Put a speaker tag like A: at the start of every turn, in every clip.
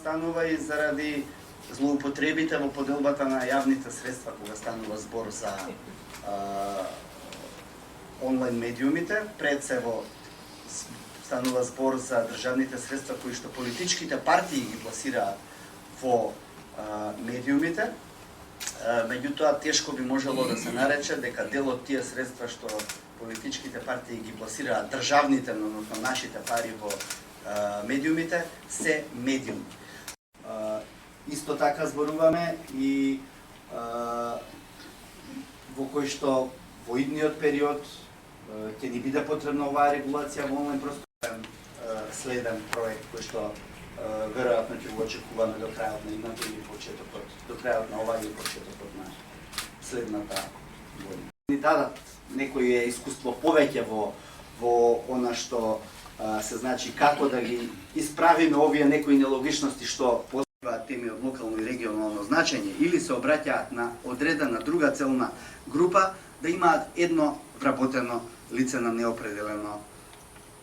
A: станува и заради злоупотребите во поделбата на јавните средства кога станува збор за онлайн медиумите. Пред се станува збор за државните средства кои што политичките партии ги пласираат во медиумите. Меѓутоа тешко би можело да се нарече дека дел од тие средства што политичките партии ги пласираат државните, односно нашите пари во медиумите, се медиуми. Исто така зборуваме и во кој што во идниот период ќе ни биде потребна оваа регулација во онлайн простор. Следен проект кој што веројатно ќе го очекуваме до крајот на идната или почетокот, до крајот на оваа или почетокот на следната година. Ни дадат некој искуство повеќе во она што се значи како да ги исправиме овие некои нелогичности што постојат теми од локално и регионално значење или се обраќаат на одредена друга целна група, да имаат едно вработено лице на неопределено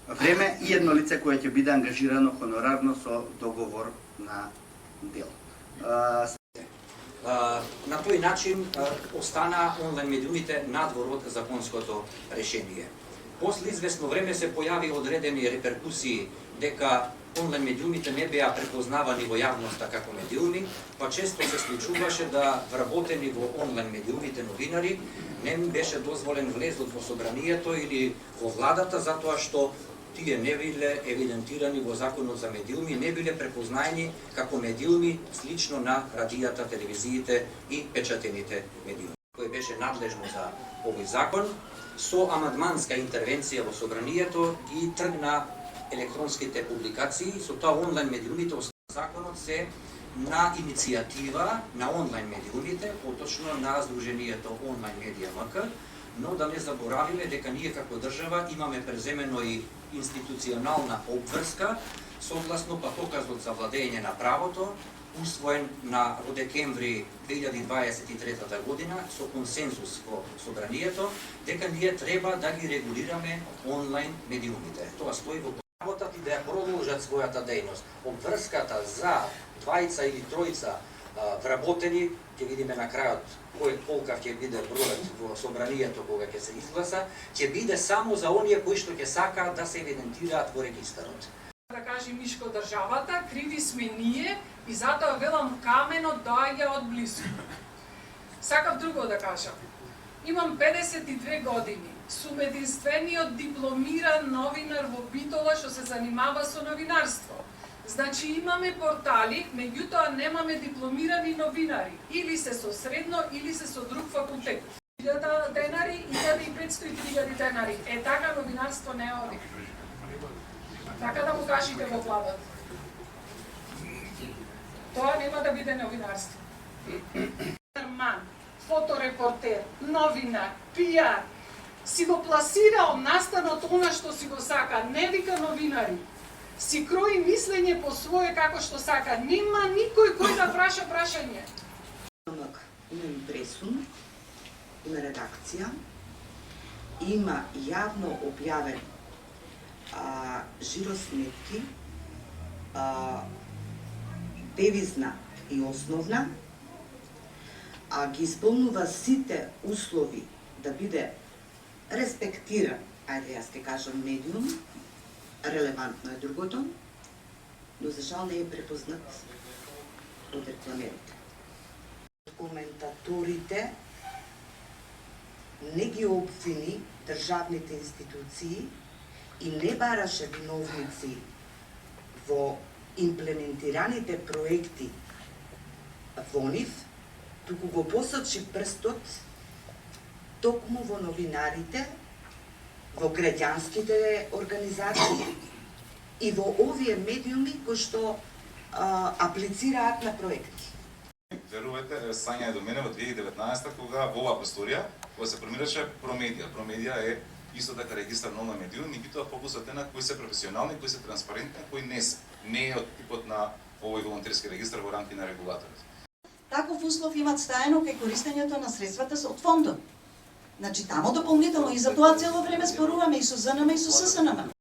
A: време и едно лице кое ќе биде ангажирано хонорарно со договор на дел.
B: На тој начин остана онлайн медиумите надвор од законското решение. После известно време се појави одредени реперкусии дека онлайн медиумите не беа препознавани во јавноста како медиуми, па често се случуваше да вработени во онлайн медиумите новинари не им беше дозволен влезот во собранието или во владата затоа што тие не биле евидентирани во законот за медиуми, не биле препознаени како медиуми слично на радијата, телевизиите и печатените медиуми. Кој беше надлежно за овој закон, со амандманска интервенција во собранието ги тргна електронските публикации, со тоа онлайн медиумите законот се на иницијатива на онлайн медиумите, поточно на Сдруженијето Онлайн Медија МК, но да не заборавиме дека ние како држава имаме преземено и институционална обврска согласно патоказот за владење на правото, усвоен во декември 2023 година со консензус во собранието, дека ние треба да ги регулираме онлайн медиумите. Тоа стои во работата и да ја продолжат својата дејност. Обврската за двајца или тројца вработени, ќе видиме на крајот колкав ќе биде бројот во собранието кога ќе се изгласа, ќе биде само за оние кои што ќе сакаат да се евидентираат во регистарот.
C: Да кажи Мишко, државата, криви сме ние и затоа велам каменот доаѓа од близко. Сакав друго да кажам. Имам 52 години. Сум единствениот дипломиран новинар во Битола што се занимава со новинарство. Значи имаме портали, меѓутоа немаме дипломирани новинари. Или се со средно, или се со друг факултет. 1000 денари, 1500 и 3000 денари. Така новинарство не оди. Така да му кажете во владата. Тоа нема да биде новинарство. Фоторепортер, новинар, пиар, си го пласирал настанот она што си го сака, не вика новинари. Си крои мислење по свое како што сака. Нема никој кој да праша прашање.
D: Има импресум, има редакција, има јавно објавен жиросметки, девизна и основна, ги исполнува сите услови да биде респектиран, ајде јас ќе кажам медиум, релевантно е другото, но за жал не е препознат од рекламерите. Коментаторите не ги обвини државните институции и не бараше виновници во имплементираните проекти во нив, туку го посочи прстот токму во новинарите, во граѓанските организации и во овие медиуми кои што аплицираат на проекти.
E: Верувате, сања е до мене во 2019 кога во оваа просторија, кога се формираше Промедија. Промедија е исто така регистар на онлайн медиум и битува фокусот е на кои се професионални, кои се транспарентни, кои не се. Не е од типот на овој волонтерски регистар во рамки на регулаторот.
F: Таков услов имат стаено кај користењето на средствата од фондот. Значи, тамо дополнително и за тоа цело време споруваме и со ЗНМ и со ССНМ.